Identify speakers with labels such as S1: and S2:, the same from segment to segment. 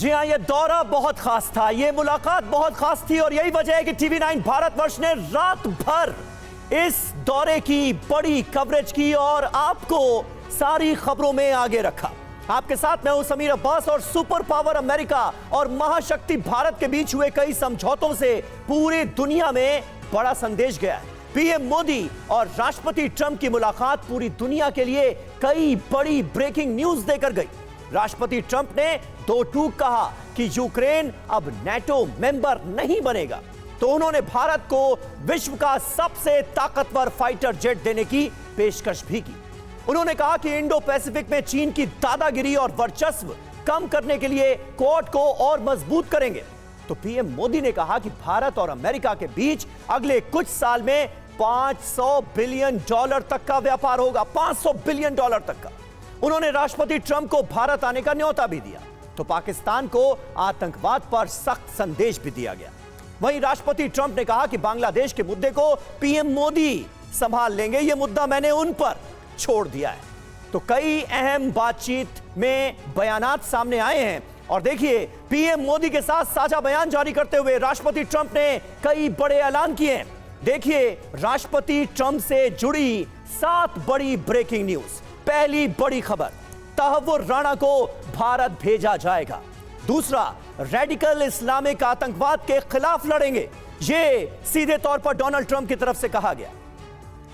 S1: जी हाँ, ये दौरा बहुत खास था, ये मुलाकात बहुत खास थी और यही वजह है कि टीवी 9 भारतवर्ष ने रात भर इस दौरे की बड़ी कवरेज की और आपको सारी खबरों में आगे रखा। आपके साथ मैं हूं समीर अब्बास और सुपर पावर अमेरिका और महाशक्ति भारत के बीच हुए कई समझौतों से पूरी दुनिया में बड़ा संदेश गया है। पीएम मोदी और राष्ट्रपति ट्रंप की मुलाकात पूरी दुनिया के लिए कई बड़ी ब्रेकिंग न्यूज देकर गई। राष्ट्रपति ट्रंप ने दो टूक कहा कि यूक्रेन अब नेटो मेंबर नहीं बनेगा, तो उन्होंने भारत को विश्व का सबसे ताकतवर फाइटर जेट देने की पेशकश भी की। उन्होंने कहा कि इंडो पैसिफिक में चीन की दादागिरी और वर्चस्व कम करने के लिए क्वाड को और मजबूत करेंगे। तो पीएम मोदी ने कहा कि भारत और अमेरिका के बीच अगले कुछ साल में $500 बिलियन तक का व्यापार होगा, $500 बिलियन तक का। उन्होंने राष्ट्रपति ट्रंप को भारत आने का न्योता भी दिया, तो पाकिस्तान को आतंकवाद पर सख्त संदेश भी दिया गया। वहीं राष्ट्रपति ट्रंप ने कहा कि बांग्लादेश के मुद्दे को पीएम मोदी संभाल लेंगे, यह मुद्दा मैंने उन पर छोड़ दिया है। तो कई अहम बातचीत में बयानात सामने आए हैं और देखिए, पीएम मोदी के साथ साझा बयान जारी करते हुए राष्ट्रपति ट्रंप ने कई बड़े ऐलान किए हैं। देखिए, राष्ट्रपति ट्रंप से जुड़ी 7 बड़ी ब्रेकिंग न्यूज। पहली बड़ी खबर, तहव्वुर राणा को भारत भेजा जाएगा। दूसरा, रेडिकल इस्लामिक आतंकवाद के खिलाफ लड़ेंगे, यह सीधे तौर पर डोनाल्ड ट्रंप की तरफ से कहा गया।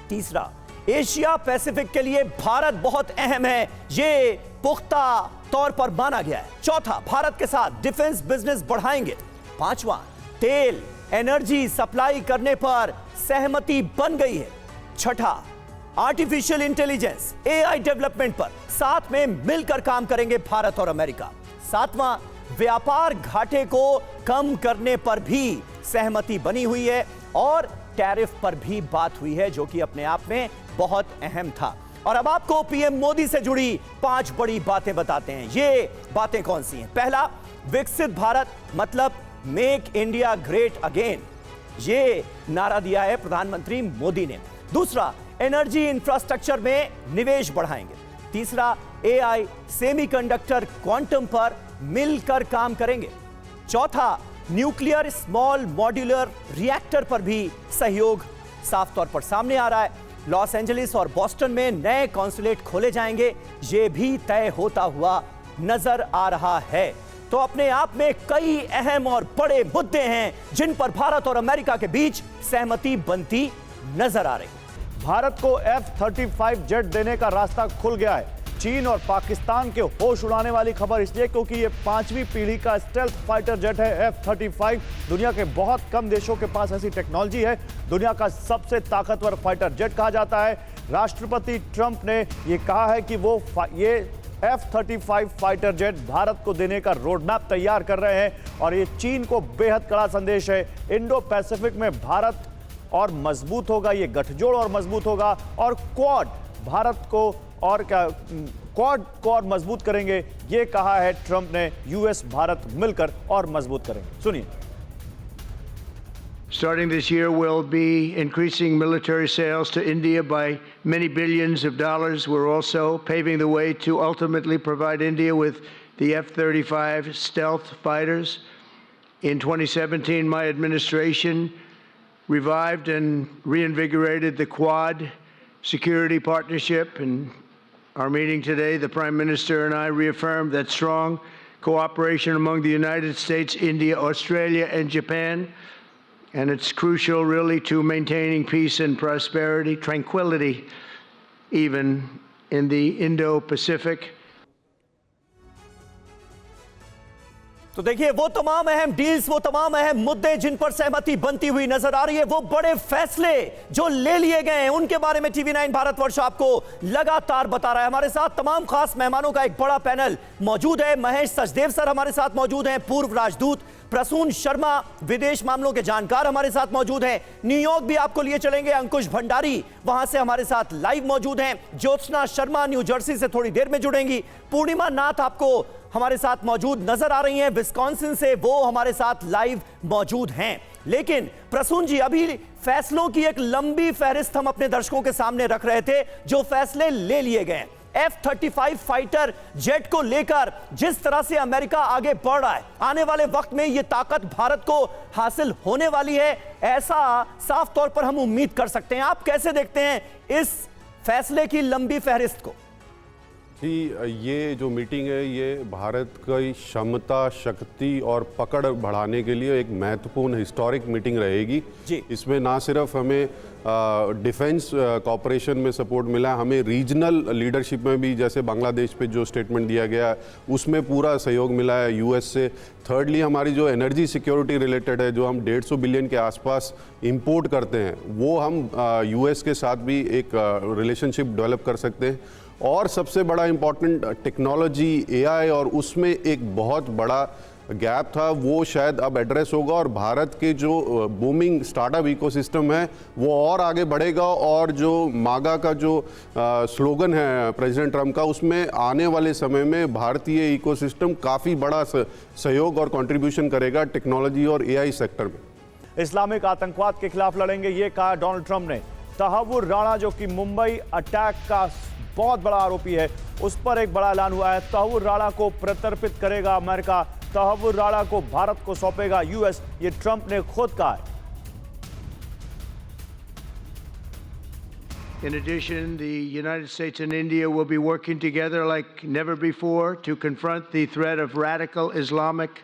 S1: तीसरा, एशिया पैसिफिक के लिए भारत बहुत अहम है, यह पुख्ता तौर पर माना गया है। चौथा, भारत के साथ डिफेंस बिजनेस बढ़ाएंगे। पांचवा, तेल एनर्जी सप्लाई करने पर सहमति बन गई है। छठा, आर्टिफिशियल इंटेलिजेंस एआई डेवलपमेंट पर साथ में मिलकर काम करेंगे भारत और अमेरिका। सातवां, व्यापार घाटे को कम करने पर भी सहमति बनी हुई है और टैरिफ पर भी बात हुई है, जो कि अपने आप में बहुत अहम था। और अब आपको पीएम मोदी से जुड़ी 5 बड़ी बातें बताते हैं। ये बातें कौन सी हैं? पहला, विकसित भारत मतलब मेक इंडिया ग्रेट अगेन, ये नारा दिया है प्रधानमंत्री मोदी ने। दूसरा, एनर्जी इंफ्रास्ट्रक्चर में निवेश बढ़ाएंगे। तीसरा, एआई, सेमीकंडक्टर, क्वांटम पर मिलकर काम करेंगे। चौथा, न्यूक्लियर स्मॉल मॉड्यूलर रिएक्टर पर भी सहयोग साफ तौर पर सामने आ रहा है। लॉस एंजलिस और बॉस्टन में नए कॉन्सुलेट खोले जाएंगे, यह भी तय होता हुआ नजर आ रहा है। तो अपने आप में कई अहम और बड़े मुद्दे हैं जिन पर भारत और अमेरिका के बीच सहमति बनती नजर आ रही है।
S2: भारत को F-35 जेट देने का रास्ता खुल गया है। चीन और पाकिस्तान के होश उड़ाने वाली खबर इसलिए क्योंकि ये 5वीं पीढ़ी का स्टेल्थ फाइटर जेट है F-35। दुनिया के बहुत कम देशों के पास ऐसी टेक्नोलॉजी है। दुनिया का सबसे ताकतवर फाइटर जेट कहा जाता है। राष्ट्रपति ट्रंप ने ये कहा है कि वो ये F-35 फाइटर जेट भारत को देने का रोड मैप तैयार कर रहे हैं और ये चीन को बेहद कड़ा संदेश है। इंडो पैसिफिक में भारत और मजबूत होगा, ये गठजोड़ और मजबूत होगा और क्वाड भारत को और क्वाड को और मजबूत करेंगे, ये कहा है ट्रंप ने। यूएस भारत मिलकर और मजबूत करेंगे। सुनिए।
S3: Starting this year, we'll be increasing military sales to India by many billions of dollars. We're also paving the way to ultimately provide India with the F-35 stealth fighters. In 2017, my administration revived and reinvigorated the Quad security partnership. In our meeting today, the Prime Minister and I reaffirmed that strong cooperation among the United States, India, Australia, and Japan. And it's crucial, really, to maintaining peace and prosperity, tranquility, even in the Indo-Pacific.
S1: तो देखिए, वो तमाम अहम deals, वो तमाम अहम मुद्दे जिन पर सहमति बनती हुई नजर आ रही है, वो बड़े फैसले जो ले लिए गए हैं, उनके बारे में टीवी 9 भारतवर्ष आपको लगातार बता रहा है। हमारे साथ तमाम खास मेहमानों का एक बड़ा पैनल मौजूद है। महेश सचदेव सर हमारे साथ मौजूद हैं, पूर्व राजदूत। प्रसून शर्मा, विदेश मामलों के जानकार, हमारे साथ मौजूद हैं। न्यूयॉर्क भी आपको लिए चलेंगे, अंकुश भंडारी वहां से हमारे साथ लाइव मौजूद हैं। ज्योत्सना शर्मा न्यू जर्सी से थोड़ी देर में जुड़ेंगी। पूर्णिमा नाथ आपको हमारे साथ मौजूद नजर आ रही हैं, विस्कॉन्सिन से वो हमारे साथ लाइव मौजूद हैं। लेकिन प्रसून जी, अभी फैसलों की एक लंबी फहरिस्त हम अपने दर्शकों के सामने रख रहे थे, जो फैसले ले लिए गए। F-35 फाइटर जेट को लेकर जिस तरह से अमेरिका आगे बढ़ रहा है, आने वाले वक्त में यह ताकत भारत को हासिल होने वाली है, ऐसा साफ तौर पर हम उम्मीद कर सकते हैं। आप कैसे देखते हैं इस फैसले की लंबी फहरिस्त को?
S4: जी, ये जो मीटिंग है ये भारत की क्षमता, शक्ति और पकड़ बढ़ाने के लिए एक महत्वपूर्ण हिस्टोरिक मीटिंग रहेगी
S1: जी।
S4: इसमें ना सिर्फ हमें डिफेंस कॉपरेशन में सपोर्ट मिला, हमें रीजनल लीडरशिप में भी, जैसे बांग्लादेश पे जो स्टेटमेंट दिया गया उसमें पूरा सहयोग मिला है यूएस से। थर्डली, हमारी जो एनर्जी सिक्योरिटी रिलेटेड है, जो हम 150 बिलियन के आसपास इंपोर्ट करते हैं, वो हम यूएस के साथ भी एक रिलेशनशिप डेवलप कर सकते हैं। और सबसे बड़ा इम्पॉर्टेंट टेक्नोलॉजी, एआई, और उसमें एक बहुत बड़ा गैप था, वो शायद अब एड्रेस होगा और भारत के जो बूमिंग स्टार्टअप इकोसिस्टम है वो और आगे बढ़ेगा। और जो मागा का जो स्लोगन है प्रेसिडेंट ट्रम्प का, उसमें आने वाले समय में भारतीय इकोसिस्टम काफ़ी बड़ा सहयोग और कंट्रीब्यूशन करेगा टेक्नोलॉजी और एआई सेक्टर में।
S2: इस्लामिक आतंकवाद के खिलाफ लड़ेंगे, ये कहा डोनाल्ड ट्रंप ने। तहव्वुर राणा, जो कि मुंबई अटैक का बहुत बड़ा आरोपी है, उस पर एक बड़ा ऐलान हुआ है। तहव्वुर राणा को प्रत्यर्पित करेगा अमेरिका, तहव्वुर राणा को भारत को सौंपेगा यूएस, ये ट्रंप ने खुद कहा है।
S3: In addition, the United States and India will be working together like never before to confront the threat of radical Islamic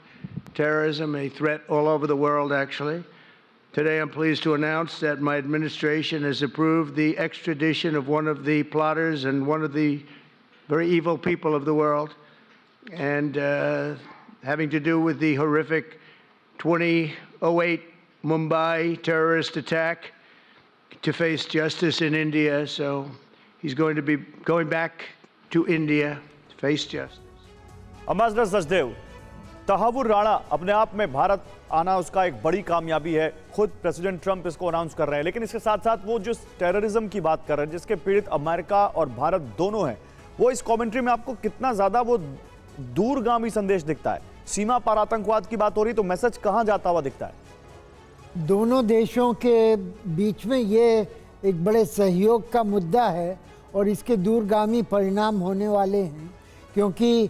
S3: terrorism, a threat all over the world, actually. Today, I'm pleased to announce that my administration has approved the extradition of one of the plotters and one of the very evil people of the world, and having to do with the horrific 2008 Mumbai terrorist attack, to face justice in India. So he's going to be going back to India to face justice.
S2: Ambassador Sachdev, Tahawwur Rana अपने आप में भारत आना उसका एक बड़ी कामयाबी है, खुद प्रेसिडेंट ट्रंप इसको अनाउंस कर रहे हैं, लेकिन इसके साथ साथ वो जो टेररिज्म की बात कर रहे हैं, जिसके पीड़ित अमेरिका और भारत दोनों हैं, वो इस कमेंट्री में आपको कितना ज्यादा वो दूरगामी संदेश दिखता है? सीमा पार आतंकवाद की बात हो रही तो मैसेज कहां जाता हुआ दिखता है?
S5: दोनों देशों के बीच में ये एक बड़े सहयोग का मुद्दा है और इसके दूरगामी परिणाम होने वाले हैं, क्योंकि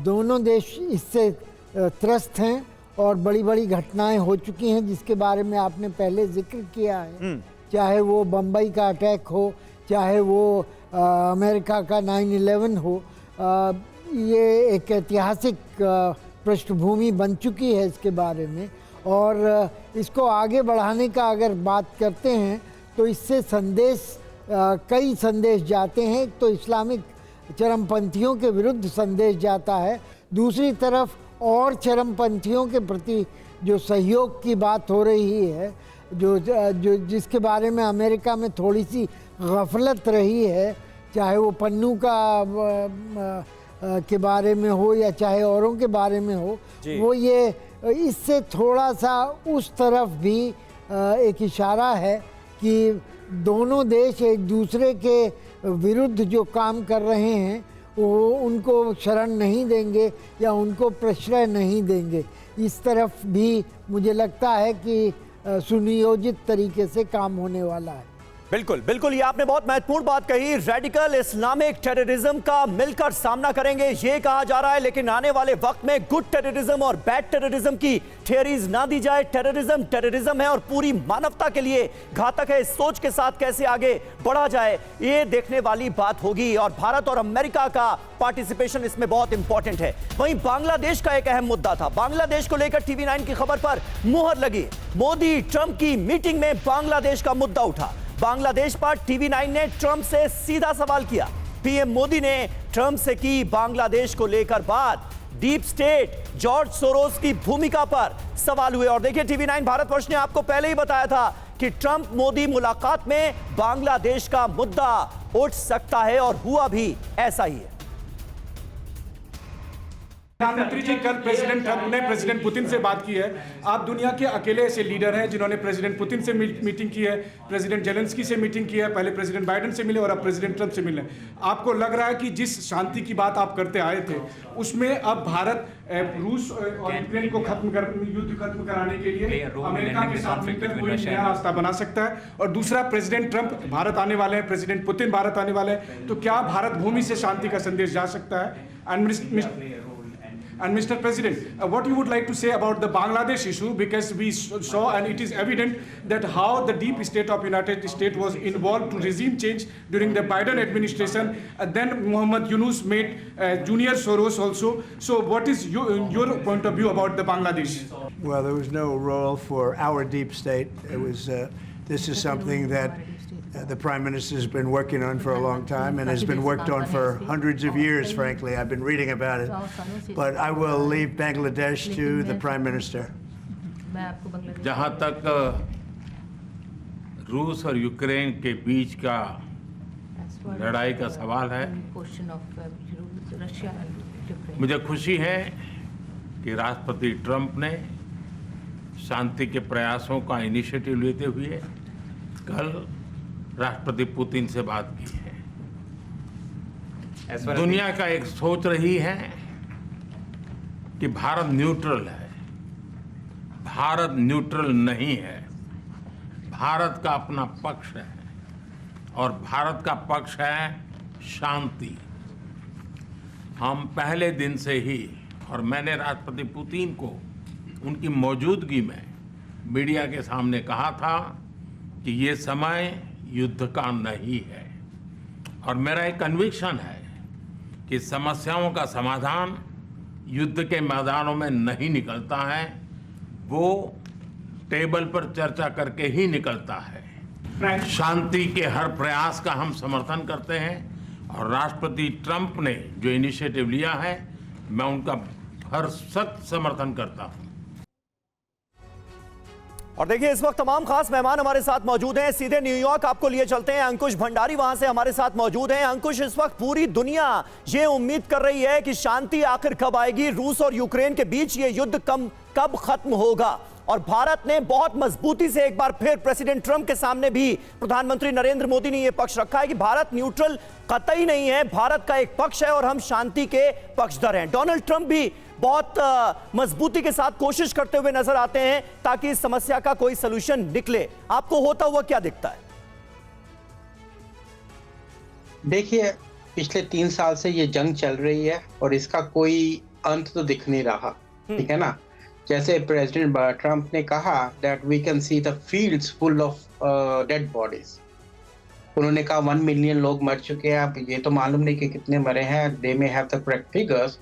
S5: दोनों देश इससे त्रस्त हैं और बड़ी बड़ी घटनाएं हो चुकी हैं जिसके बारे में आपने पहले जिक्र किया है। चाहे वो बम्बई का अटैक हो, चाहे वो अमेरिका का 9/11 हो, ये एक ऐतिहासिक पृष्ठभूमि बन चुकी है इसके बारे में। और इसको आगे बढ़ाने का अगर बात करते हैं तो इससे संदेश, कई संदेश जाते हैं। तो इस्लामिक चरमपंथियों के विरुद्ध संदेश जाता है, दूसरी तरफ और चरमपंथियों के प्रति जो सहयोग की बात हो रही है, जो जिसके बारे में अमेरिका में थोड़ी सी गफलत रही है, चाहे वो पन्नू का के बारे में हो या चाहे औरों के बारे में हो, वो ये इससे थोड़ा सा उस तरफ भी एक इशारा है कि दोनों देश एक दूसरे के विरुद्ध जो काम कर रहे हैं वो उनको शरण नहीं देंगे या उनको प्रश्रय नहीं देंगे। इस तरफ भी मुझे लगता है कि सुनियोजित तरीके से काम होने वाला है।
S1: बिल्कुल बिल्कुल, ये आपने बहुत महत्वपूर्ण बात कही। रेडिकल इस्लामिक टेररिज्म का मिलकर सामना करेंगे, ये कहा जा रहा है, लेकिन आने वाले वक्त में गुड टेररिज्म और बैड टेररिज्म की थियरीज ना दी जाए। टेररिज्म टेररिज्म है और पूरी मानवता के लिए घातक है। इस सोच के साथ कैसे आगे बढ़ा जाए, ये देखने वाली बात होगी और भारत और अमेरिका का पार्टिसिपेशन इसमें बहुत इंपॉर्टेंट है। वहीं बांग्लादेश का एक अहम मुद्दा था, बांग्लादेश को लेकर TV9 की खबर पर मुहर लगी। मोदी ट्रंप की मीटिंग में बांग्लादेश का मुद्दा उठा। बांग्लादेश पर TV9 ने ट्रंप से सीधा सवाल किया। पीएम मोदी ने ट्रंप से की बांग्लादेश को लेकर बात। डीप स्टेट, जॉर्ज सोरोस की भूमिका पर सवाल हुए। और देखिए, TV9 भारतवर्ष ने आपको पहले ही बताया था कि ट्रंप मोदी मुलाकात में बांग्लादेश का मुद्दा उठ सकता है और हुआ भी ऐसा ही है।
S6: प्रधानमंत्री जी, कल प्रेसिडेंट ट्रंप ने प्रेसिडेंट पुतिन से बात की है। आप दुनिया के अकेले ऐसे लीडर हैं जिन्होंने प्रेसिडेंट पुतिन से मीटिंग की है, प्रेसिडेंट जेलेंस्की से मीटिंग की है, पहले प्रेसिडेंट बाइडेन से मिले और अब प्रेसिडेंट ट्रंप से मिले। आपको लग रहा है कि जिस शांति की बात आप करते आए थे उसमें अब भारत रूस और यूक्रेन को युद्ध खत्म कराने के लिए अमेरिका के साथ मिलकर कोई नया रास्ता बना सकता है? और दूसरा, प्रेसिडेंट ट्रंप भारत आने वाले हैं, प्रेसिडेंट पुतिन भारत आने वाले हैं, तो क्या भारत भूमि से शांति का संदेश जा सकता है? And Mr. President, what you would like to say about the Bangladesh issue, because we saw and it is evident that how the deep state of United States was involved to regime change during the Biden administration. Then Muhammad Yunus made Junior Soros also. So what is your point of view about the Bangladesh?
S3: Well, there was no role for our deep state. It was. This is something that the Prime Minister has been working on for a long time and has been worked on for hundreds of years, frankly. I've been reading about it. But I will leave Bangladesh to the Prime Minister.
S7: जहाँ तक रूस और Ukraine के बीच का लड़ाई का सवाल है, मुझे खुशी है कि राष्ट्रपति ट्रंप ने शांति के प्रयासों का इनिशिएटिव लेते हुए कल राष्ट्रपति पुतिन से बात की है। दुनिया का एक सोच रही है कि भारत न्यूट्रल है। भारत न्यूट्रल नहीं है। भारत का अपना पक्ष है और भारत का पक्ष है शांति। हम पहले दिन से ही, और मैंने राष्ट्रपति पुतिन को उनकी मौजूदगी में मीडिया के सामने कहा था कि ये समय युद्ध का नहीं है, और मेरा एक कन्विक्शन है कि समस्याओं का समाधान युद्ध के मैदानों में नहीं निकलता है, वो टेबल पर चर्चा करके ही निकलता है। शांति के हर प्रयास का हम समर्थन करते हैं और राष्ट्रपति ट्रंप ने जो इनिशिएटिव लिया है, मैं उनका हर सख्त समर्थन करता हूं।
S1: और देखिए, इस वक्त तमाम खास मेहमान हमारे साथ मौजूद हैं। सीधे न्यूयॉर्क आपको लिए चलते हैं। अंकुश भंडारी वहां से हमारे साथ मौजूद हैं। अंकुश, इस वक्त पूरी दुनिया ये उम्मीद कर रही है कि शांति आखिर कब आएगी, रूस और यूक्रेन के बीच ये युद्ध कब खत्म होगा। और भारत ने बहुत मजबूती से एक बार फिर प्रेसिडेंट ट्रंप के सामने भी प्रधानमंत्री नरेंद्र मोदी ने यह पक्ष रखा है कि भारत न्यूट्रल कतई नहीं है, भारत का एक पक्ष है और हम शांति के पक्षधर हैं। डोनाल्ड ट्रंप भी बहुत मजबूती के साथ कोशिश करते हुए नजर आते हैं ताकि इस समस्या का कोई सलूशन निकले। आपको होता हुआ क्या दिखता है?
S8: देखिए, पिछले 3 साल से ये जंग चल रही है और इसका कोई अंत तो दिख नहीं रहा, ठीक है ना। जैसे प्रेसिडेंट ट्रंप ने कहा that we can see the fields full of dead bodies. उन्होंने कहा 1 मिलियन लोग मर चुके हैं। अब ये तो मालूम नहीं कि कितने मरे हैं, they may have the correct figures,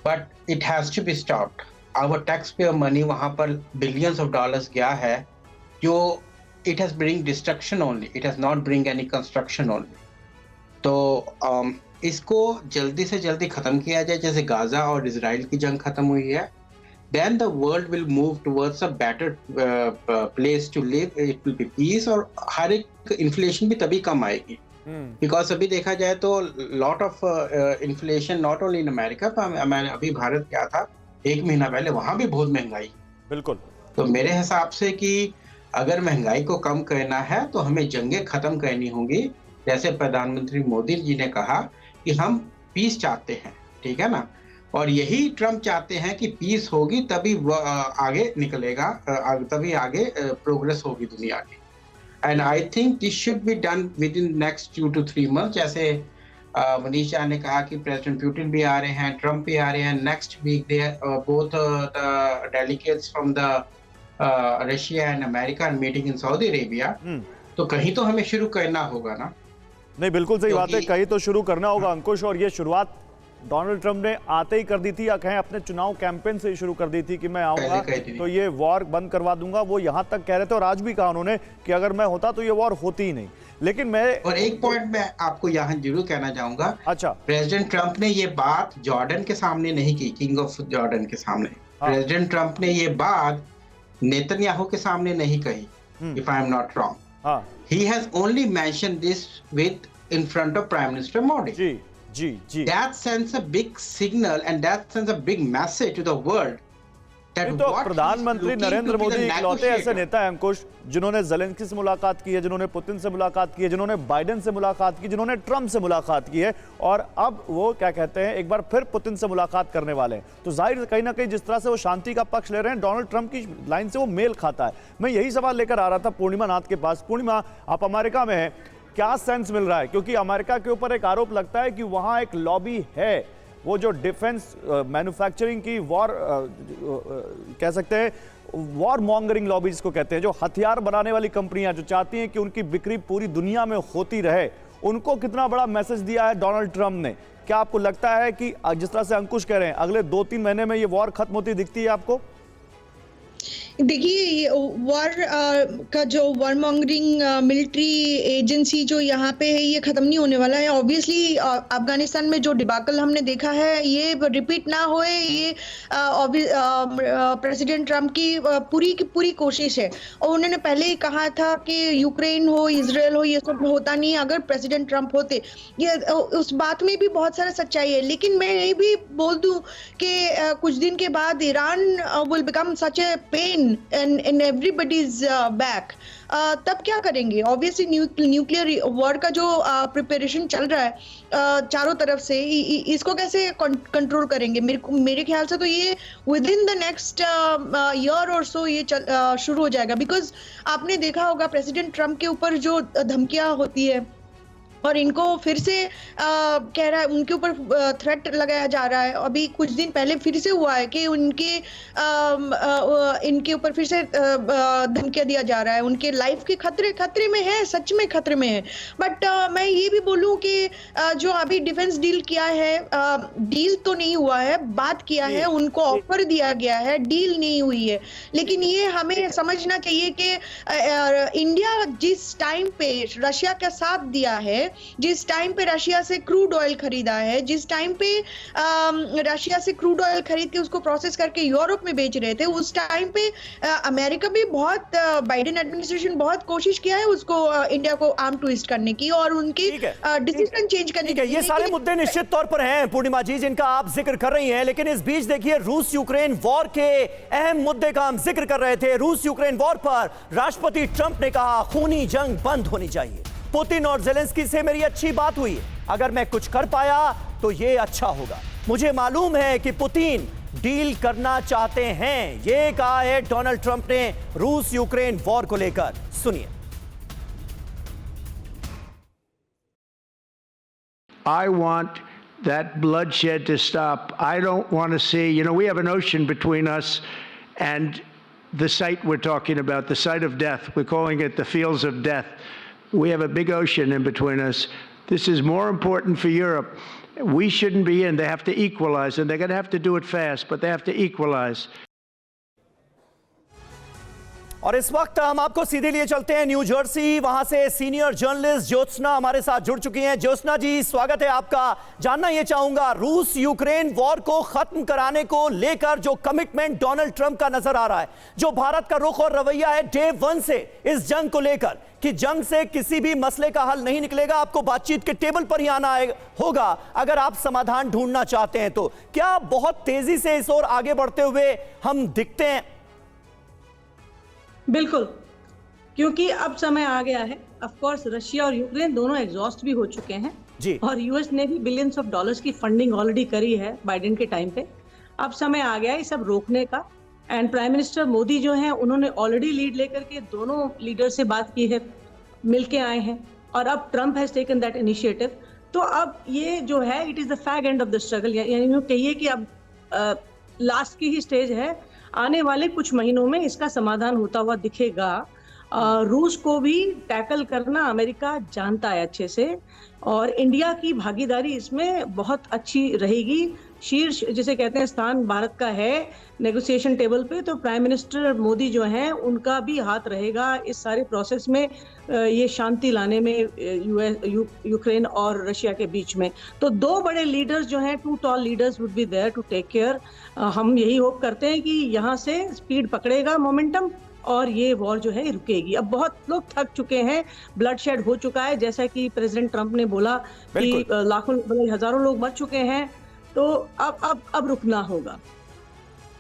S8: but it has to be stopped. Our tax payer money वहां पर बिलियंस ऑफ डॉलर्स गया है, जो it has bring destruction only, it has not bring any construction only. तो इसको जल्दी से जल्दी खत्म किया जाए, जैसे गाजा और इजराइल की जंग खत्म हुई है। Then the world will move towards a better place to live. It will be peace, और हर एक इन्फ्लेशन भी तभी कम आएगी। Because अभी देखा जाए तो lot of inflation not only in America, मैं अभी भारत गया था 1 महीना पहले, वहाँ भी बहुत महंगाई।
S2: बिल्कुल।
S8: तो मेरे हिसाब से कि अगर महंगाई को कम करना है तो हमें जंगें खत्म करनी होंगी। जैसे प्रधानमंत्री मोदी जी ने कहा कि हम पीस चाहते हैं, ठीक है ना, और यही ट्रंप चाहते हैं कि पीस होगी तभी आगे निकलेगा, तभी आगे प्रोग्रेस होगी दुनिया की। And I think this should be done with in next 2 to 3 months। जैसे मनीष शाह ने कहा कि प्रेसिडेंट पुतिन भी आ रहे हैं, ट्रंप भी आ रहे हैं। Next week they both the delegates from the Russia and America meeting in Saudi Arabia. तो कहीं तो हमें शुरू करना होगा ना।
S2: नहीं, बिल्कुल सही बात है, कहीं तो शुरू करना होगा अंकुश। और ये शुरुआत डोनाल्ड ट्रंप ने आते ही कर दी थी, या कहें अपने चुनाव कैंपेन से शुरू कर दी थी कि मैं आऊंगा तो ये वॉर बंद करवा दूंगा। वो यहां तक कह रहे थे और आज भी कहा उन्होंने कि अगर मैं होता तो ये वॉर होती ही नहीं। लेकिन मैं
S8: और एक पॉइंट मैं आपको यहां जरूर कहना चाहूंगा।
S2: अच्छा,
S8: प्रेसिडेंट ट्रंप ने ये बात जॉर्डन के सामने नहीं की, किंग ऑफ जॉर्डन के सामने। प्रेसिडेंट ट्रंप ने ये बात नेतन्याहू के सामने नहीं कही, if I am not wrong. He has only mention this with in front of prime minister Modi.
S2: Ji ji
S8: that sends a big signal and that sends a big message to the world that
S2: नहीं तो
S8: what
S2: प्रधानमंत्री
S8: he's looking
S2: Narendra
S8: to be
S2: Modi
S8: the
S2: इकलौते ऐसे
S8: negotiator.
S2: नेता हैं अंकुश, जिन्होंने Zelensky से मुलाकात की है, जिन्होंने पुतिन से मुलाकात की है, जिन्होंने बाइडेन से मुलाकात की, जिन्होंने ट्रंप से मुलाकात की है, और अब वो क्या कहते हैं, एक बार फिर पुतिन से मुलाकात करने वाले हैं। तो जाहिर कहीं ना कहीं जिस तरह से वो शांति का पक्ष ले रहे हैं, डोनाल्ड ट्रंप की लाइन से वो मेल खाता है। मैं यही सवाल लेकर आ रहा था पूर्णिमा नाथ के पास। पूर्णिमा, आप अमेरिका में हैं, क्या सेंस मिल रहा है? क्योंकि अमेरिका के ऊपर एक आरोप लगता है कि वहाँ एक लॉबी है, वो जो डिफेंस मैन्युफैक्चरिंग की वॉर कह सकते हैं, वॉर मॉन्गरिंग लॉबी जिसको कहते हैं, जो हथियार बनाने वाली कंपनियां जो चाहती हैं कि उनकी बिक्री पूरी दुनिया में होती रहे, उनको कितना बड़ा मैसेज दिया है डोनाल्ड ट्रंप ने? क्या आपको लगता है कि जिस तरह से अंकुश कह रहे हैं, अगले 2-3 महीने में ये वॉर खत्म होती दिखती है आपको?
S9: देखिए, ये वॉर का जो वॉर मॉन्गरिंग मिलिट्री एजेंसी जो यहाँ पे है, ये खत्म नहीं होने वाला है। ऑब्वियसली अफगानिस्तान में जो डिबाकल हमने देखा है, ये रिपीट ना होए, ये प्रेसिडेंट ट्रम्प की पूरी कोशिश है। और उन्होंने पहले ही कहा था कि यूक्रेन हो, इजराइल हो, ये सब होता नहीं अगर प्रेसिडेंट ट्रम्प होते। ये उस बात में भी बहुत सारा सच्चाई है। लेकिन मैं ये भी बोल दूं कि कुछ दिन के बाद Iran will become such a pain in everybody's back. तब क्या करेंगे? ऑब्वियसली न्यूक्लियर वॉर का जो प्रिपरेशन चल रहा है चारों तरफ से, इसको कैसे कंट्रोल करेंगे? मेरे ख्याल से तो ये with in the next year और सो ये शुरू हो जाएगा। बिकॉज आपने देखा होगा प्रेसिडेंट ट्रम्प के ऊपर जो धमकियां होती है, और इनको फिर से कह रहा है, उनके ऊपर थ्रेट लगाया जा रहा है। अभी कुछ दिन पहले फिर से हुआ है कि इनके ऊपर फिर से धमकियां दिया जा रहा है। उनके लाइफ के खतरे में है, सच में खतरे में है। बट मैं ये भी बोलूं कि जो अभी डिफेंस डील किया है, डील तो नहीं हुआ है, बात किया है, उनको ऑफर दिया गया है, डील नहीं हुई है। लेकिन ये हमें समझना चाहिए कि इंडिया जिस टाइम पे रशिया का साथ दिया है, जिस टाइम पे रशिया से क्रूड ऑयल खरीदा है, जिस टाइम पे रशिया से क्रूड ऑयल खरीद के उसको प्रोसेस करके यूरोप में बेच रहे थे, उस टाइम पे अमेरिका भी बहुत, बाइडेन एडमिनिस्ट्रेशन बहुत कोशिश किया है उसको इंडिया को आर्म ट्विस्ट करने की और उनकी डिसीजन चेंज करने की।
S1: ये सारे मुद्दे निश्चित तौर पर हैं पूर्णिमा जी, जिनका आप जिक्र कर रही हैं। लेकिन इस बीच देखिए, रूस यूक्रेन वॉर के अहम मुद्दे का हम जिक्र कर रहे थे। रूस यूक्रेन वॉर पर राष्ट्रपति ट्रंप ने कहा खूनी जंग बंद होनी चाहिए। पुतिन और ज़ेलेंस्की से मेरी अच्छी बात हुई है, अगर मैं कुछ कर पाया तो ये अच्छा होगा। मुझे मालूम है कि पुतिन डील करना चाहते हैं, ये कहा है डोनाल्ड ट्रंप ने रूस यूक्रेन वॉर को लेकर। सुनिए।
S3: I want that bloodshed to stop. I don't want to see, we have an ocean between us and the site we're talking about, the site of death. We're calling it the fields of death. We have a big ocean in between us. This is more important for Europe. We shouldn't be in. They have to equalize, and they're going to have to do it fast, but they have to equalize.
S1: और इस वक्त हम आपको सीधे लिए चलते हैं new Jersey. वहां से सीनियर जर्नलिस्ट ज्योत्सना हमारे साथ जुड़ चुकी हैं। ज्योत्सना जी, स्वागत है आपका। जानना यह चाहूंगा, रूस यूक्रेन वॉर को खत्म कराने को लेकर जो कमिटमेंट डोनाल्ड ट्रंप का नजर आ रहा है, जो भारत का रुख और रवैया है डे 1 से इस जंग को लेकर, कि जंग से किसी भी मसले का हल नहीं निकलेगा, आपको बातचीत के टेबल पर ही आना होगा अगर आप समाधान ढूंढना चाहते हैं, तो क्या बहुत तेजी से इस ओर आगे बढ़ते हुए हम दिखते हैं?
S10: बिल्कुल, क्योंकि अब समय आ गया है। ऑफ कोर्स रशिया और यूक्रेन दोनों एग्जॉस्ट भी हो चुके हैं
S1: जी,
S10: और यूएस ने भी बिलियंस ऑफ डॉलर्स की फंडिंग ऑलरेडी करी है बाइडेन के टाइम पे। अब समय आ गया है सब रोकने का। एंड प्राइम मिनिस्टर मोदी जो हैं, उन्होंने ऑलरेडी लीड लेकर के दोनों लीडर से बात की है, मिलके आए हैं, और अब Trump has taken that initiative. तो अब ये जो है, it is the fag end of the struggle, यानी कहिए कि अब लास्ट की ही स्टेज है। आने वाले कुछ महीनों में इसका समाधान होता हुआ दिखेगा। रूस को भी टैकल करना अमेरिका जानता है अच्छे से, और इंडिया की भागीदारी इसमें बहुत अच्छी रहेगी। शीर्ष जिसे कहते हैं स्थान भारत का है नेगोशिएशन टेबल पे, तो प्राइम मिनिस्टर मोदी जो हैं, उनका भी हाथ रहेगा इस सारे प्रोसेस में, ये शांति लाने में यूक्रेन और रशिया के बीच में। तो दो बड़े लीडर्स जो हैं, 2 tall leaders would be there to take care. हम यही होप करते हैं कि यहाँ से स्पीड पकड़ेगा मोमेंटम, और ये वॉर जो है रुकेगी। अब बहुत लोग थक चुके हैं, ब्लड शेड हो चुका है, जैसा कि प्रेसिडेंट ट्रंप ने बोला कि लाखों हजारों लोग मर चुके हैं, तो अब रुकना होगा।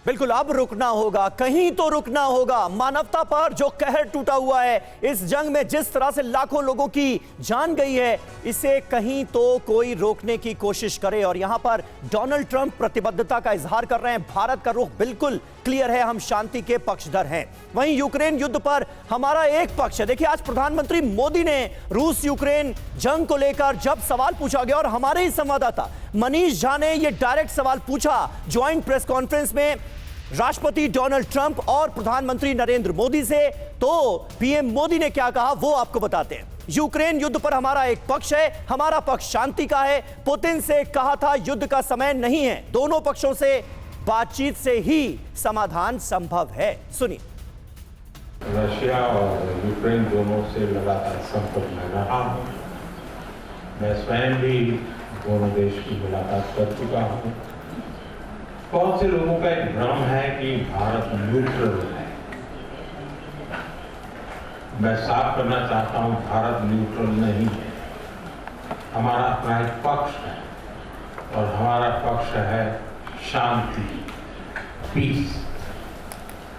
S1: बिल्कुल, अब रुकना होगा, कहीं तो रुकना होगा। मानवता पर जो कहर टूटा हुआ है इस जंग में, जिस तरह से लाखों लोगों की जान गई है, इसे कहीं तो कोई रोकने की कोशिश करे। और यहां पर डोनाल्ड ट्रंप प्रतिबद्धता का इजहार कर रहे हैं। भारत का रुख बिल्कुल क्लियर है, हम शांति के पक्षधर हैं। वहीं यूक्रेन युद्ध पर हमारा एक पक्ष है। देखिए, आज प्रधानमंत्री मोदी ने रूस यूक्रेन जंग को लेकर जब सवाल पूछा गया, और हमारे ही संवाददाता मनीष झा ने यह डायरेक्ट सवाल पूछा ज्वाइंट प्रेस कॉन्फ्रेंस में राष्ट्रपति डोनाल्ड ट्रंप और प्रधानमंत्री नरेंद्र मोदी से, तो पीएम मोदी ने क्या कहा वो आपको बताते हैं। यूक्रेन युद्ध पर हमारा एक पक्ष है, हमारा पक्ष शांति का है। पुतिन से कहा था युद्ध का समय नहीं है, दोनों पक्षों से बातचीत से ही समाधान संभव है। सुनिए।
S7: रशिया और यूक्रेन दोनों से लगातार संपर्क में रहा हूं। मैं स्वयं भी दोनों देश की मुलाकात कर चुका हूं। बहुत से लोगों का एक भ्रम है कि भारत न्यूट्रल है। मैं साफ करना चाहता हूं, भारत न्यूट्रल नहीं है। हमारा अपना एक पक्ष है, और हमारा पक्ष है शांति, पीस।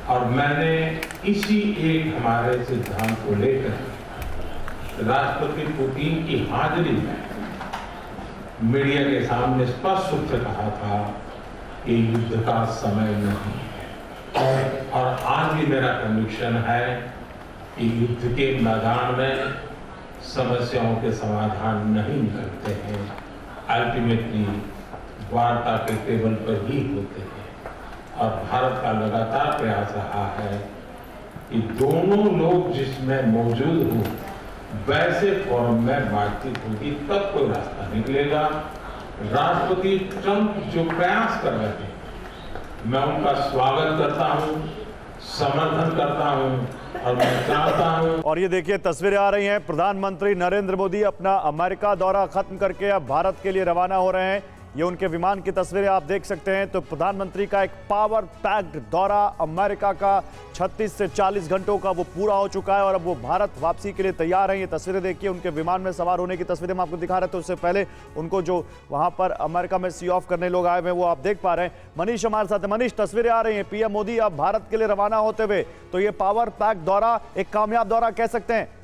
S7: और मैंने इसी एक हमारे सिद्धांत को लेकर राष्ट्रपति पुतिन की हाजिरी में मीडिया के सामने स्पष्ट रूप से कहा था कि युद्ध का समय नहीं है। और आज भी मेरा कन्विक्शन है कि युद्ध के मैदान में समस्याओं के समाधान नहीं निकलते हैं, अल्टीमेटली वार्ता के टेबल पर ही होते हैं। और भारत का लगातार प्रयास रहा है कि दोनों लोग जिसमें मौजूद हों वैसे फोरम में बातचीत होगी, तब कोई रास्ता निकलेगा। राष्ट्रपति ट्रंप जो प्रयास कर रहे हैं, मैं उनका स्वागत करता हूं, समर्थन करता हूं, और मैं चाहता हूं।
S2: और ये देखिए तस्वीरें आ रही हैं, प्रधानमंत्री नरेंद्र मोदी अपना अमेरिका दौरा खत्म करके अब भारत के लिए रवाना हो रहे हैं। ये उनके विमान की तस्वीरें आप देख सकते हैं। तो प्रधानमंत्री का एक पावर पैक्ड दौरा अमेरिका का 36 से 40 घंटों का वो पूरा हो चुका है, और अब वो भारत वापसी के लिए तैयार हैं। ये तस्वीरें देखिए, उनके विमान में सवार होने की तस्वीरें हम आपको दिखा रहे थे। उससे पहले उनको जो वहां पर अमेरिका में सी ऑफ करने लोग आए हुए हैं वो आप देख पा रहे हैं। मनीष हमारे साथ है। मनीष, तस्वीरें आ रही हैं, पीएम मोदी अब भारत के लिए रवाना होते हुए, तो ये पावर पैक्ड दौरा एक कामयाब दौरा कह सकते हैं?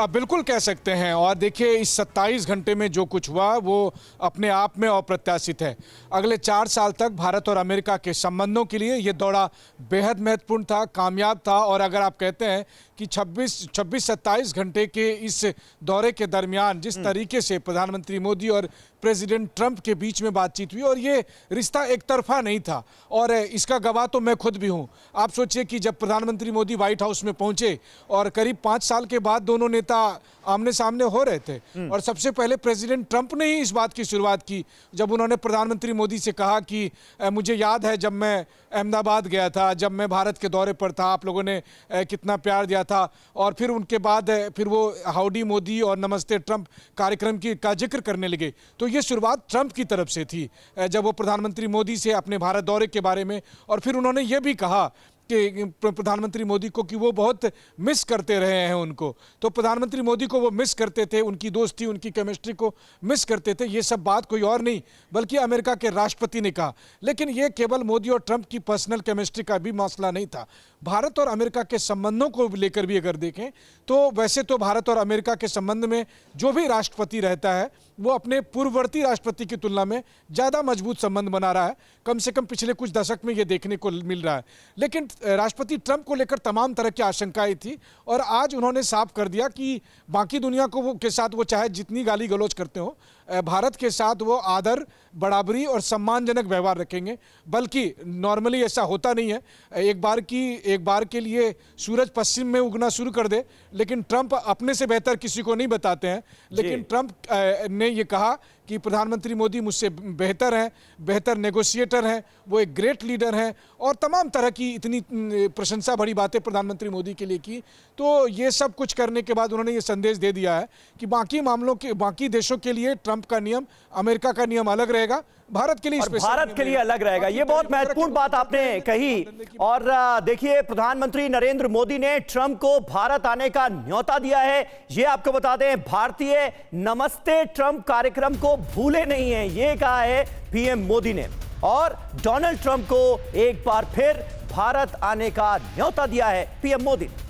S6: बिल्कुल कह सकते हैं। और देखिए, इस 27 घंटे में जो कुछ हुआ वो अपने आप में अप्रत्याशित है। अगले 4 साल तक भारत और अमेरिका के संबंधों के लिए ये दौरा बेहद महत्वपूर्ण था, कामयाब था। और अगर आप कहते हैं कि 26-27 घंटे के इस दौरे के दरमियान जिस तरीके से प्रधानमंत्री मोदी और प्रेसिडेंट ट्रंप के बीच में बातचीत हुई, और ये रिश्ता एक तरफा नहीं था, और इसका गवाह तो मैं खुद भी हूं। आप सोचिए कि जब प्रधानमंत्री मोदी व्हाइट हाउस में पहुंचे और करीब 5 साल के बाद दोनों नेता आमने सामने हो रहे थे, और सबसे पहले प्रेसिडेंट ट्रंप ने ही इस बात की शुरुआत की जब उन्होंने प्रधानमंत्री मोदी से कहा कि मुझे याद है जब मैं अहमदाबाद गया था, जब मैं भारत के दौरे पर था, आप लोगों ने कितना प्यार दिया था। और फिर उनके बाद फिर वो हाउडी मोदी और नमस्ते ट्रंप कार्यक्रम का जिक्र करने लगे। तो ये शुरुआत ट्रंप की तरफ से थी जब वो प्रधानमंत्री मोदी से अपने भारत दौरे के बारे में। और फिर उन्होंने ये भी कहा कि प्रधानमंत्री मोदी को कि वो बहुत मिस करते रहे हैं उनको। तो प्रधानमंत्री मोदी को वो मिस करते थे, उनकी दोस्ती, उनकी केमिस्ट्री को मिस करते थे। ये सब बात कोई और नहीं बल्कि अमेरिका के राष्ट्रपति ने कहा। लेकिन ये केवल मोदी और ट्रंप की पर्सनल केमिस्ट्री का भी मसला नहीं था। भारत और अमेरिका के संबंधों को लेकर भी अगर देखें तो वैसे तो भारत और अमेरिका के संबंध में जो भी राष्ट्रपति रहता है वो अपने पूर्ववर्ती राष्ट्रपति की तुलना में ज़्यादा मजबूत संबंध बना रहा है, कम से कम पिछले कुछ दशक में ये देखने को मिल रहा है। लेकिन राष्ट्रपति ट्रंप को लेकर तमाम तरह की आशंकाएं थी, और आज उन्होंने साफ कर दिया कि बाकी दुनिया को के साथ वो चाहे जितनी गाली गलौज करते हो, भारत के साथ वो आदर, बराबरी और सम्मानजनक व्यवहार रखेंगे। बल्कि नॉर्मली ऐसा होता नहीं है, एक बार के लिए सूरज पश्चिम में उगना शुरू कर दे, लेकिन ट्रंप अपने से बेहतर किसी को नहीं बताते हैं। लेकिन ट्रंप ने ये कहा कि प्रधानमंत्री मोदी मुझसे बेहतर हैं, बेहतर नेगोशिएटर हैं, वो एक ग्रेट लीडर हैं और तमाम तरह की इतनी प्रशंसा भरी बातें प्रधानमंत्री मोदी के लिए की। तो ये सब कुछ करने के बाद उन्होंने ये संदेश दे दिया है कि बाकी देशों के लिए ट्रंप का नियम, अमेरिका का नियम अलग रहेगा, भारत के लिए
S1: और भारत के लिए अलग रहेगा। ये बहुत महत्वपूर्ण बात आपने कही। और देखिए, प्रधानमंत्री नरेंद्र मोदी ने ट्रंप को भारत आने का न्योता दिया है। ये आपको बता दें, भारतीय नमस्ते ट्रंप कार्यक्रम को भूले नहीं है, ये कहा है पीएम मोदी ने। और डोनाल्ड ट्रंप को एक बार फिर भारत आने का न्योता दिया है पीएम मोदी ने।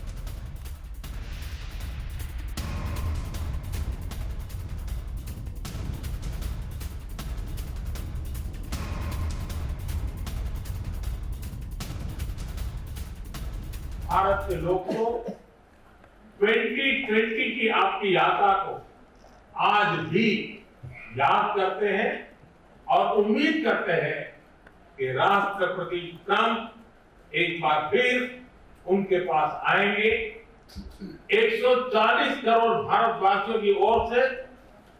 S7: भारत के लोग को 2020 की आपकी यात्रा को आज भी याद करते हैं और उम्मीद करते हैं कि राष्ट्रपति ट्रंप एक बार फिर उनके पास आएंगे। 140 करोड़ भारतवासियों की ओर से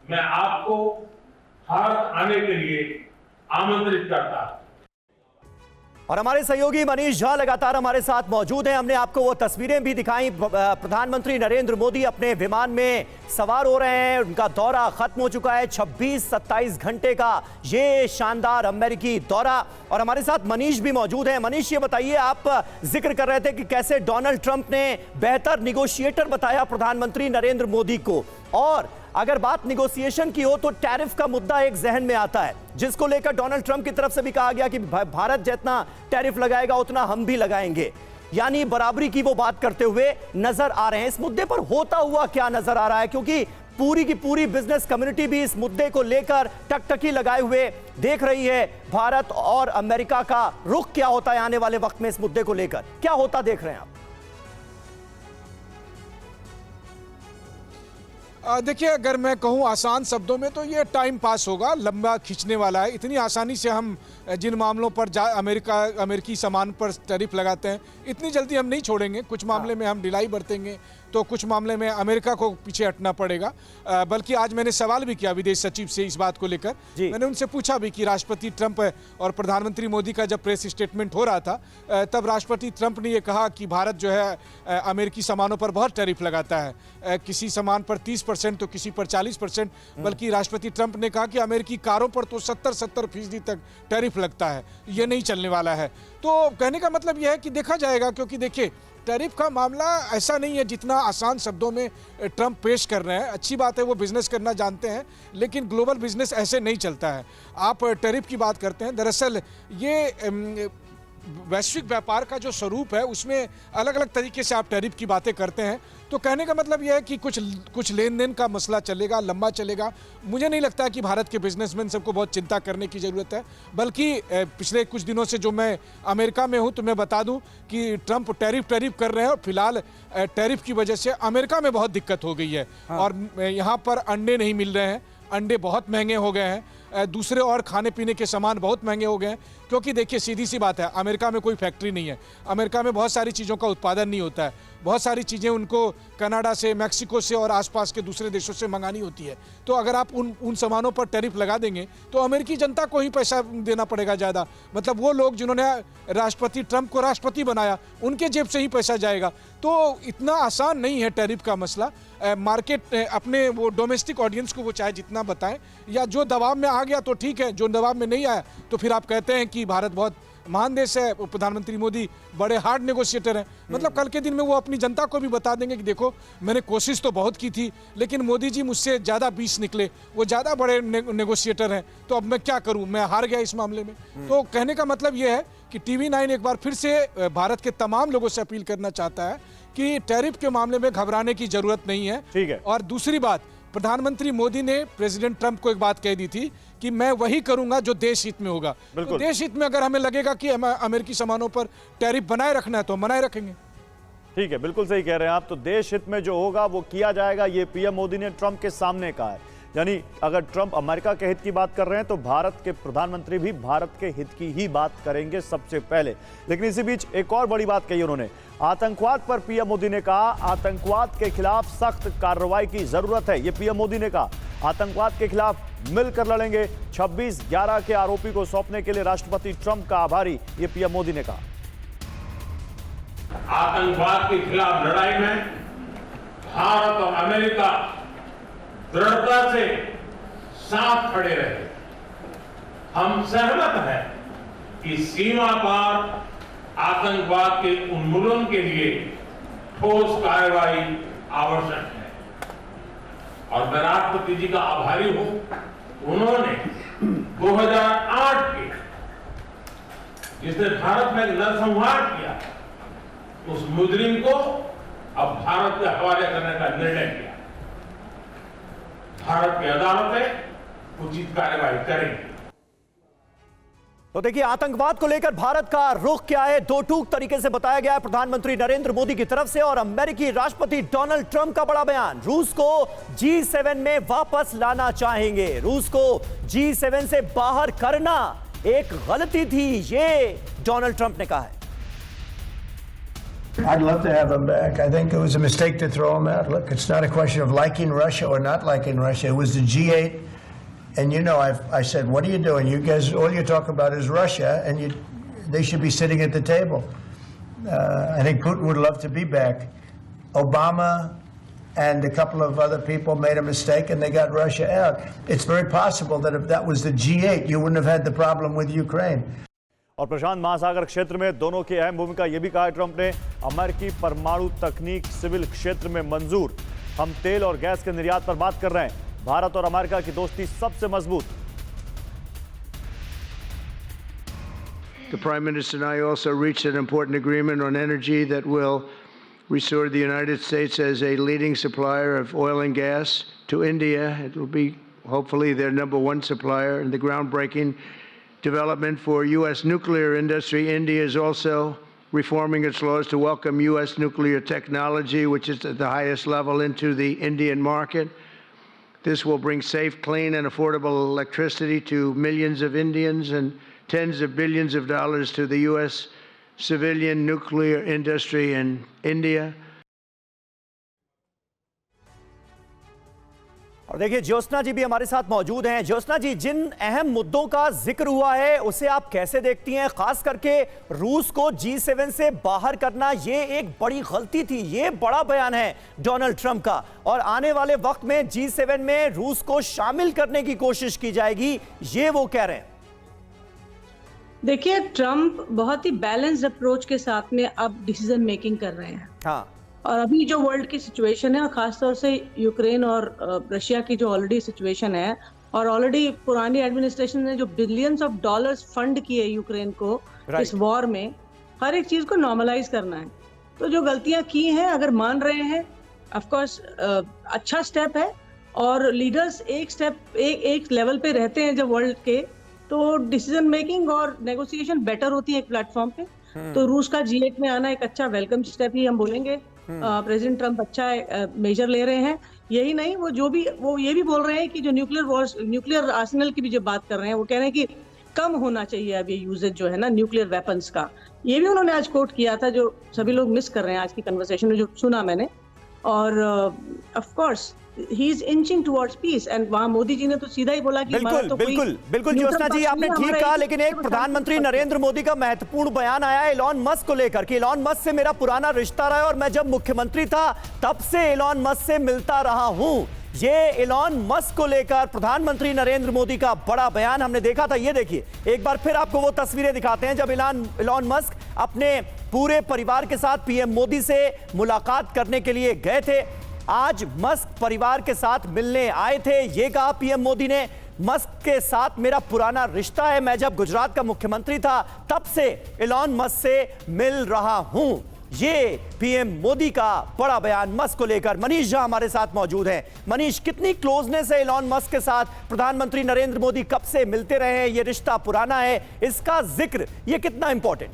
S7: मैं आपको भारत आने के लिए आमंत्रित करता हूं।
S1: और हमारे सहयोगी मनीष झा लगातार हमारे साथ मौजूद हैं। हमने आपको वो तस्वीरें भी दिखाई। प्रधानमंत्री नरेंद्र मोदी अपने विमान में सवार हो रहे हैं, उनका दौरा खत्म हो चुका है। 26-27 घंटे का ये शानदार अमेरिकी दौरा। और हमारे साथ मनीष भी मौजूद हैं। मनीष, ये बताइए, आप जिक्र कर रहे थे कि कैसे डोनाल्ड ट्रंप ने बेहतर निगोशिएटर बताया प्रधानमंत्री नरेंद्र मोदी को। और अगर बात निगोशिएशन की हो तो टैरिफ का मुद्दा एक जहन में आता है, जिसको लेकर डोनाल्ड ट्रंप की तरफ से भी कहा गया कि भारत जितना टैरिफ लगाएगा उतना हम भी लगाएंगे, यानी बराबरी की वो बात करते हुए नजर आ रहे हैं। इस मुद्दे पर होता हुआ क्या नजर आ रहा है, क्योंकि पूरी की पूरी बिजनेस कम्युनिटी भी इस मुद्दे को लेकर टकटकी लगाए हुए देख रही है। भारत और अमेरिका का रुख क्या होता है आने वाले वक्त में, इस मुद्दे को लेकर क्या होता देख रहे हैं आप?
S6: देखिए, अगर मैं कहूँ आसान शब्दों में तो ये टाइम पास होगा, लंबा खींचने वाला है। इतनी आसानी से हम जिन मामलों पर अमेरिकी सामान पर टैरिफ लगाते हैं, इतनी जल्दी हम नहीं छोड़ेंगे। कुछ मामले में हम ढिलाई बरतेंगे तो कुछ मामले में अमेरिका को पीछे हटना पड़ेगा। बल्कि आज मैंने सवाल भी किया विदेश सचिव से इस बात को लेकर। मैंने उनसे पूछा भी कि राष्ट्रपति ट्रंप और प्रधानमंत्री मोदी का जब प्रेस स्टेटमेंट हो रहा था, तब राष्ट्रपति ट्रंप ने ये कहा कि भारत जो है अमेरिकी सामानों पर बहुत टैरिफ लगाता है, किसी सामान पर 30% तो किसी पर 40%। बल्कि राष्ट्रपति ट्रंप ने कहा कि अमेरिकी कारों पर तो 70% तक टैरिफ लगता है, ये नहीं चलने वाला है। तो कहने का मतलब यह है कि देखा जाएगा, क्योंकि देखिए टैरिफ का मामला ऐसा नहीं है जितना आसान शब्दों में ट्रंप पेश कर रहे हैं। अच्छी बात है, वो बिजनेस करना जानते हैं, लेकिन ग्लोबल बिजनेस ऐसे नहीं चलता है। आप टैरिफ की बात करते हैं, दरअसल ये वैश्विक व्यापार का जो स्वरूप है उसमें अलग अलग तरीके से आप टैरिफ की बातें करते हैं। तो कहने का मतलब यह है कि कुछ लेन देन का मसला चलेगा, लंबा चलेगा। मुझे नहीं लगता है कि भारत के बिजनेसमैन सबको बहुत चिंता करने की ज़रूरत है। बल्कि पिछले कुछ दिनों से जो मैं अमेरिका में हूं, तो मैं बता दूं कि ट्रंप टैरिफ कर रहे हैं और फिलहाल टैरिफ की वजह से अमेरिका में बहुत दिक्कत हो गई है। और यहाँ पर अंडे नहीं मिल रहे हैं, अंडे बहुत महंगे हो गए हैं, दूसरे और खाने पीने के सामान बहुत महंगे हो गए हैं। क्योंकि देखिए, सीधी सी बात है, अमेरिका में कोई फैक्ट्री नहीं है, अमेरिका में बहुत सारी चीज़ों का उत्पादन नहीं होता है, बहुत सारी चीज़ें उनको कनाडा से, मैक्सिको से और आसपास के दूसरे देशों से मंगानी होती है। तो अगर आप उन सामानों पर टैरिफ लगा देंगे तो अमेरिकी जनता को ही पैसा देना पड़ेगा ज़्यादा। मतलब वो लोग जिन्होंने राष्ट्रपति ट्रंप को राष्ट्रपति बनाया, उनके जेब से ही पैसा जाएगा। तो इतना आसान नहीं है टैरिफ का मसला। मार्केट अपने वो डोमेस्टिक ऑडियंस को वो चाहे जितना बताएं, या जो दबाव में आ गया तो ठीक है, जो दबाव में नहीं आया तो फिर आप कहते हैं कि भारत बहुत महान देश है, प्रधानमंत्री मोदी बड़े हार्ड नेगोशिएटर हैं। मतलब कल के दिन में वो अपनी जनता को भी बता देंगे कि देखो, मैंने कोशिश तो बहुत की थी, लेकिन मोदी जी मुझसे ज़्यादा 20 निकले, वो ज़्यादा बड़े नेगोशिएटर हैं, तो अब मैं क्या करूं, मैं हार गया इस मामले में। तो कहने का मतलब ये है कि TV9 एक बार फिर से भारत के तमाम लोगों से अपील करना चाहता है कि टैरिफ के मामले में घबराने की जरूरत नहीं है।
S2: ठीक है।
S6: और दूसरी बात, प्रधानमंत्री मोदी ने प्रेसिडेंट ट्रंप को एक बात कह दी थी कि मैं वही करूंगा जो देश हित में होगा। तो देश हित में अगर हमें लगेगा कि अमेरिकी सामानों पर टैरिफ बनाए रखना है तो हम बनाए रखेंगे।
S2: ठीक है, बिल्कुल सही कह रहे हैं आप। तो देश हित में जो होगा वो किया जाएगा, ये पीएम मोदी ने ट्रंप के सामने कहा है। यानी अगर ट्रंप अमेरिका के हित की बात कर रहे हैं तो भारत के प्रधानमंत्री भी भारत के हित की ही बात करेंगे सबसे पहले। लेकिन इसी बीच एक और बड़ी बात कही उन्होंने, आतंकवाद पर पीएम मोदी ने कहा आतंकवाद के खिलाफ सख्त कार्रवाई की जरूरत है। ये पीएम मोदी ने कहा आतंकवाद के खिलाफ मिलकर लड़ेंगे। 26/11 के आरोपी को सौंपने के लिए राष्ट्रपति ट्रंप का आभारी, ये पीएम मोदी ने कहा।
S7: आतंकवाद के खिलाफ लड़ाई में भारत और अमेरिका दृढ़ता से साथ खड़े रहे। हम सहमत हैं कि सीमा पार आतंकवाद के उन्मूलन के लिए ठोस कार्रवाई आवश्यक है और मैं राष्ट्रपति जी का आभारी हूं। उन्होंने 2008 के जिसने भारत में नरसंहार किया उस मुजरिम को अब भारत के हवाले करने का निर्णय किया। भारत की अदालतें उचित कार्रवाई करेंगी।
S1: तो देखिए, आतंकवाद को लेकर भारत का रुख क्या है, दो टूक तरीके से बताया गया है प्रधानमंत्री नरेंद्र मोदी की तरफ से। और अमेरिकी राष्ट्रपति डोनाल्ड ट्रंप का बड़ा बयान, रूस को G7 में वापस लाना चाहेंगे। रूस को G7 से बाहर करना एक गलती थी, ये डोनाल्ड ट्रंप ने कहा है।
S3: I'd love to have him back. I think it was a mistake to throw him out. Look, it's not a question of liking Russia or not liking Russia. It was the G8. And you know, I said, what are you doing? You guys, all you talk about is Russia, and they should be sitting at the table. I think Putin would love to be back. Obama and a couple of other people made a mistake, and they got Russia out. It's very possible that if that was the G8, you wouldn't have had the problem with Ukraine.
S2: और प्रशांत महासागर क्षेत्र में दोनों की अहम भूमिका, यह भी कहा है ट्रंप ने। अमेरिकी परमाणु तकनीक सिविल क्षेत्र में मंजूर। हम तेल और गैस के निर्यात पर बात कर रहे हैं। भारत और अमेरिका की दोस्ती सबसे मजबूत।
S3: The Prime Minister and I also reached an important agreement on energy that will restore the United States as a leading supplier of oil and gas to India. It will be hopefully their #1 supplier, and the groundbreaking development for U.S. nuclear industry. India is also reforming its laws to welcome U.S. nuclear technology, which is at the highest level, into the Indian market. This will bring safe, clean, and affordable electricity to millions of Indians and tens of billions of dollars to the U.S. civilian nuclear industry in India.
S1: और देखिए, ज्योत्सना जी भी हमारे साथ मौजूद हैं। ज्योत्सना जी, जिन अहम मुद्दों का जिक्र हुआ है उसे आप कैसे देखती हैं? खास करके रूस को G7 से बाहर करना, ये एक बड़ी गलती थी, ये बड़ा बयान है डोनाल्ड ट्रंप का। और आने वाले वक्त में G7 में रूस को शामिल करने की कोशिश की जाएगी, ये वो कह रहे हैं।
S10: देखिए, ट्रंप बहुत ही बैलेंस्ड अप्रोच के साथ में अब डिसीजन मेकिंग कर रहे हैं।
S1: हाँ,
S10: और अभी जो वर्ल्ड की सिचुएशन है, और खासतौर से यूक्रेन और रशिया की जो ऑलरेडी सिचुएशन है, और ऑलरेडी पुरानी एडमिनिस्ट्रेशन ने जो बिलियंस ऑफ डॉलर्स फंड किए यूक्रेन को इस वॉर में, हर एक चीज को नॉर्मलाइज करना है। तो जो गलतियां की हैं, अगर मान रहे हैं, ऑफ कोर्स अच्छा स्टेप है। और लीडर्स एक लेवल पे रहते हैं जब वर्ल्ड के, तो डिसीजन मेकिंग और नेगोशिएशन बेटर होती है एक प्लेटफॉर्म पे। तो रूस का G8 में आना एक अच्छा वेलकम स्टेप ही हम बोलेंगे। प्रेसिडेंट ट्रंप अच्छा मेजर ले रहे हैं। यही नहीं, वो ये भी बोल रहे हैं कि जो न्यूक्लियर आर्सेनल की भी जो बात कर रहे हैं, वो कह रहे हैं कि कम होना चाहिए अब ये यूजेज जो है ना न्यूक्लियर वेपन्स का। ये भी उन्होंने आज कोट किया था, जो सभी लोग मिस कर रहे हैं आज की कन्वर्सेशन में, जो सुना मैंने। और of course he is inching towards peace, and वहां मोदी जी ने तो सीधा ही बोला कि
S1: बिल्कुल ज्योत्सना जी, आपने ठीक कहा। लेकिन एक प्रधानमंत्री नरेंद्र मोदी का महत्वपूर्ण बयान आया है एलॉन मस्क को लेकर कि एलॉन मस्क से मेरा पुराना रिश्ता रहा है और मैं जब मुख्यमंत्री था तब से एलॉन मस्क से मिलता रहा हूं। ये एलॉन मस्क को लेकर प्रधानमंत्री नरेंद्र मोदी का बड़ा बयान हमने देखा था। ये देखिए, एक बार फिर आपको वो तस्वीरें दिखाते हैं जब एलॉन मस्क अपने पूरे परिवार के साथ पीएम मोदी से मुलाकात करने के लिए गए थे। आज मस्क परिवार के साथ मिलने आए थे। ये कहा पीएम मोदी ने, मस्क के साथ मेरा पुराना रिश्ता है, मैं जब गुजरात का मुख्यमंत्री था तब से एलॉन मस्क से मिल रहा हूं। ये पीएम मोदी का बड़ा बयान मस्क को लेकर। मनीष झा हमारे साथ मौजूद हैं। मनीष, कितनी क्लोजनेस है एलॉन मस्क के साथ? प्रधानमंत्री नरेंद्र मोदी कब से मिलते रहे हैं, ये रिश्ता पुराना है, इसका जिक्र ये कितना इंपॉर्टेंट?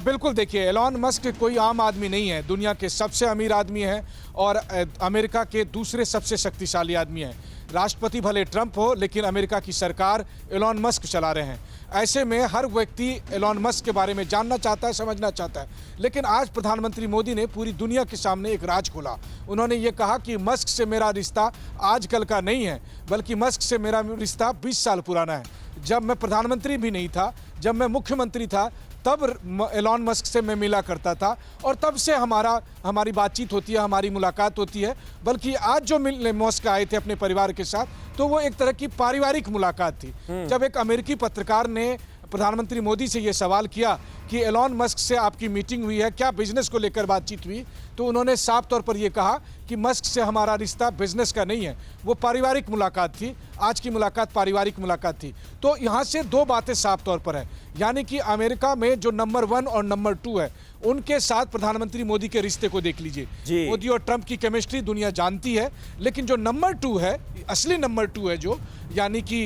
S6: बिल्कुल, देखिए, एलॉन मस्क कोई आम आदमी नहीं है, दुनिया के सबसे अमीर आदमी है और अमेरिका के दूसरे सबसे शक्तिशाली आदमी है। राष्ट्रपति भले ट्रंप हो, लेकिन अमेरिका की सरकार एलॉन मस्क चला रहे हैं। ऐसे में हर व्यक्ति एलॉन मस्क के बारे में जानना चाहता है, समझना चाहता है। लेकिन आज प्रधानमंत्री मोदी ने पूरी दुनिया के सामने एक राज खोला। उन्होंने ये कहा कि मस्क से मेरा रिश्ता आजकल का नहीं है, बल्कि मस्क से मेरा रिश्ता 20 साल पुराना है। जब मैं प्रधानमंत्री भी नहीं था, जब मैं मुख्यमंत्री था, तब एलॉन मस्क से मैं मिला करता था और तब से हमारी बातचीत होती है, हमारी मुलाकात होती है। बल्कि आज जो मस्क आए थे अपने परिवार के साथ, तो वो एक तरह की पारिवारिक मुलाकात थी। जब एक अमेरिकी पत्रकार ने प्रधानमंत्री मोदी से ये सवाल किया कि एलॉन मस्क से आपकी मीटिंग हुई है, क्या बिजनेस को लेकर बातचीत हुई, तो उन्होंने साफ तौर पर यह कहा कि मस्क से हमारा रिश्ता बिजनेस का नहीं है, वो पारिवारिक मुलाकात थी। आज की मुलाकात पारिवारिक मुलाकात थी। तो यहाँ से दो बातें साफ तौर पर है, यानी कि अमेरिका में जो नंबर 1 और नंबर 2 है, उनके साथ प्रधानमंत्री मोदी के रिश्ते को देख लीजिए। मोदी और ट्रंप की केमिस्ट्री दुनिया जानती है, लेकिन जो नंबर 2 है, असली नंबर 2 है जो, यानी कि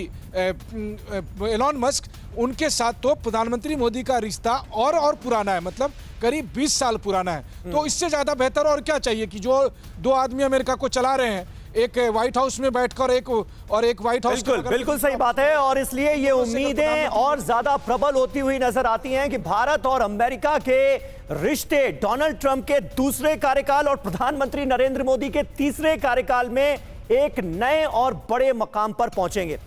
S6: एलॉन मस्क, उनके साथ तो प्रधानमंत्री मोदी का रिश्ता और पुराना है, मतलब करीब 20 साल पुराना है। तो इससे ज्यादा बेहतर और क्या चाहिए कि जो दो आदमी अमेरिका को चला रहे हैं, एक व्हाइट हाउस में बैठकर एक व्हाइट हाउस।
S1: बिल्कुल सही बात है। और इसलिए ये उम्मीदें और ज्यादा प्रबल होती हुई नजर आती हैं कि भारत और अमेरिका के रिश्ते डोनाल्ड ट्रंप के दूसरे कार्यकाल और प्रधानमंत्री नरेंद्र मोदी के तीसरे कार्यकाल में एक नए और बड़े मकाम पर पहुंचेंगे।